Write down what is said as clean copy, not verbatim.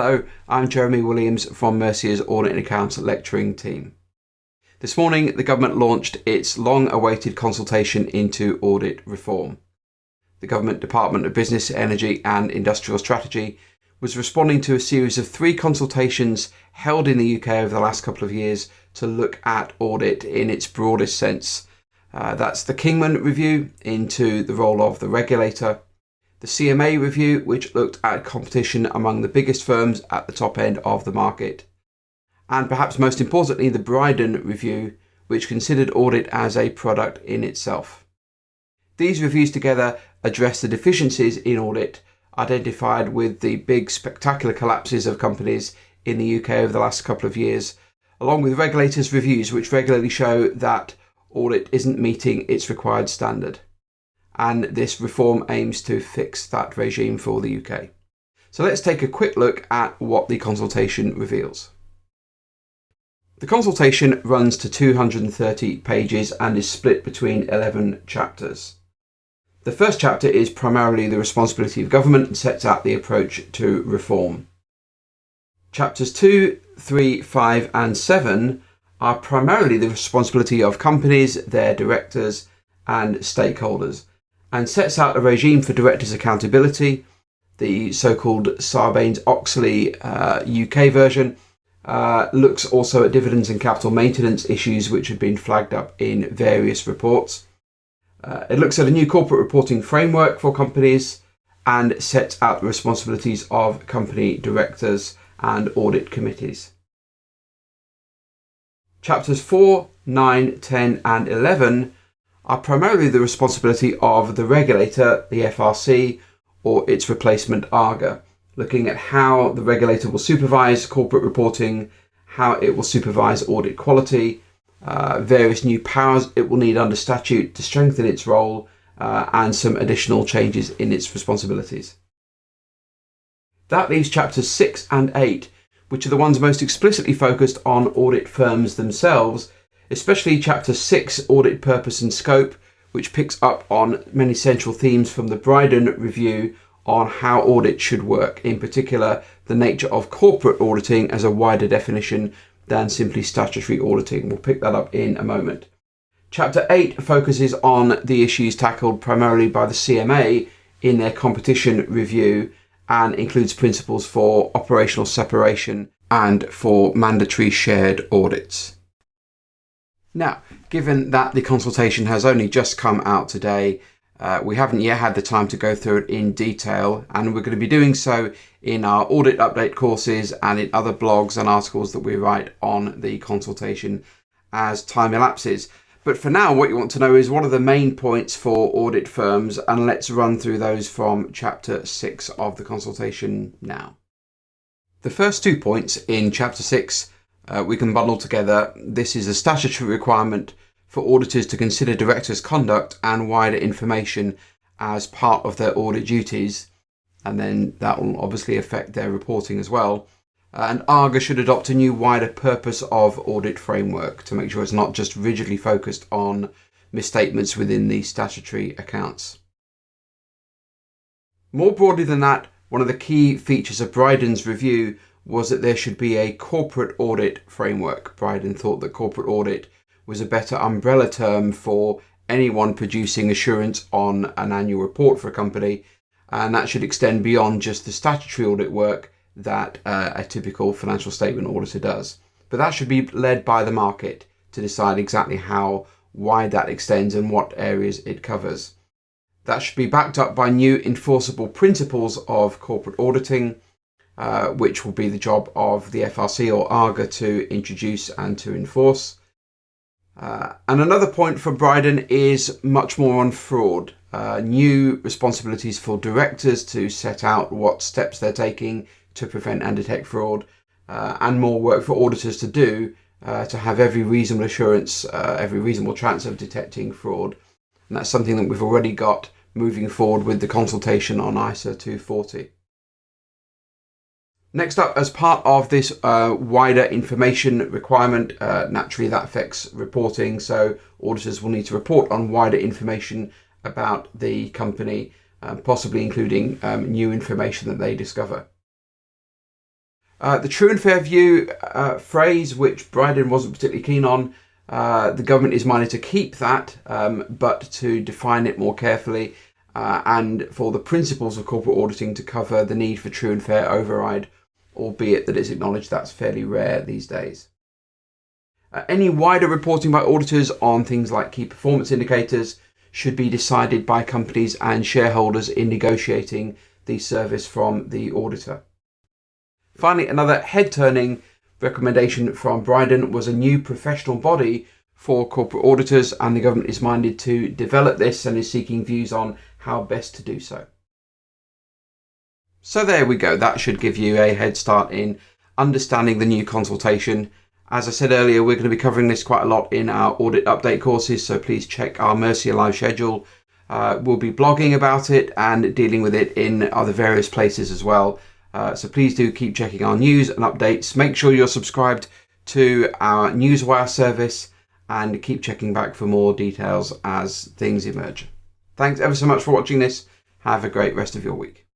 Hello, I'm Jeremy Williams from Mercia's Audit and Accounts lecturing team. This morning, the government launched its long-awaited consultation into audit reform. The Government Department of Business, Energy and Industrial Strategy was responding to a series of 3 consultations held in the UK over the last couple of years to look at audit in its broadest sense. That's the Kingman Review into the role of the regulator, the CMA Review, which looked at competition among the biggest firms at the top end of the market, and perhaps most importantly, the Bryden Review, which considered audit as a product in itself. These reviews together address the deficiencies in audit identified with the big spectacular collapses of companies in the UK over the last couple of years, along with regulators' reviews which regularly show that audit isn't meeting its required standard. And this reform aims to fix that regime for the UK. So let's take a quick look at what the consultation reveals. The consultation runs to 230 pages and is split between 11 chapters. The first chapter is primarily the responsibility of government and sets out the approach to reform. Chapters 2, 3, 5 and 7 are primarily the responsibility of companies, their directors and stakeholders, and sets out a regime for directors' accountability. The so-called Sarbanes-Oxley UK version looks also at dividends and capital maintenance issues which have been flagged up in various reports. It looks at a new corporate reporting framework for companies and sets out the responsibilities of company directors and audit committees. Chapters 4, 9, 10 and 11 are primarily the responsibility of the regulator, the FRC, or its replacement ARGA, looking at how the regulator will supervise corporate reporting, how it will supervise audit quality, various new powers it will need under statute to strengthen its role, and some additional changes in its responsibilities. That leaves chapters 6 and 8, which are the ones most explicitly focused on audit firms themselves, especially chapter 6, Audit Purpose and Scope, which picks up on many central themes from the Bryden Review on how audit should work, in particular the nature of corporate auditing as a wider definition than simply statutory auditing. We'll pick that up in a moment. Chapter 8 focuses on the issues tackled primarily by the CMA in their competition review and includes principles for operational separation and for mandatory shared audits. Now, given that the consultation has only just come out today, we haven't yet had the time to go through it in detail, and we're going to be doing so in our audit update courses and in other blogs and articles that we write on the consultation as time elapses. But for now, what you want to know is what are the main points for audit firms, and let's run through those from chapter 6 of the consultation now. The first 2 points in chapter 6 we can bundle together. This is a statutory requirement for auditors to consider directors' conduct and wider information as part of their audit duties, and then that will obviously affect their reporting as well. And ARGA should adopt a new wider purpose of audit framework to make sure it's not just rigidly focused on misstatements within the statutory accounts. More broadly than that, one of the key features of Bryden's review was that there should be a corporate audit framework. Bryden thought that corporate audit was a better umbrella term for anyone producing assurance on an annual report for a company, and that should extend beyond just the statutory audit work that a typical financial statement auditor does. But that should be led by the market to decide exactly how wide that extends and what areas it covers. That should be backed up by new enforceable principles of corporate auditing, which will be the job of the FRC or ARGA to introduce and to enforce. And another point for Bryden is much more on fraud. New responsibilities for directors to set out what steps they're taking to prevent and detect fraud, and more work for auditors to do to have every reasonable assurance, every reasonable chance of detecting fraud. And that's something that we've already got moving forward with the consultation on ISA 240. Next up, as part of this wider information requirement, naturally that affects reporting, so auditors will need to report on wider information about the company, possibly including new information that they discover. The true and fair view phrase, which Bryden wasn't particularly keen on, the government is minded to keep that, but to define it more carefully, and for the principles of corporate auditing to cover the need for true and fair override, albeit that it's acknowledged that's fairly rare these days. Any wider reporting by auditors on things like key performance indicators should be decided by companies and shareholders in negotiating the service from the auditor. Finally, another head-turning recommendation from Bryden was a new professional body for corporate auditors, and the government is minded to develop this and is seeking views on how best to do so. So there we go. That should give you a head start in understanding the new consultation. As I said earlier, we're going to be covering this quite a lot in our audit update courses, so please check our Mercia live schedule. We'll be blogging about it and dealing with it in other various places as well. So please do keep checking our news and updates. Make sure you're subscribed to our Newswire service and keep checking back for more details as things emerge. Thanks ever so much for watching this. Have a great rest of your week.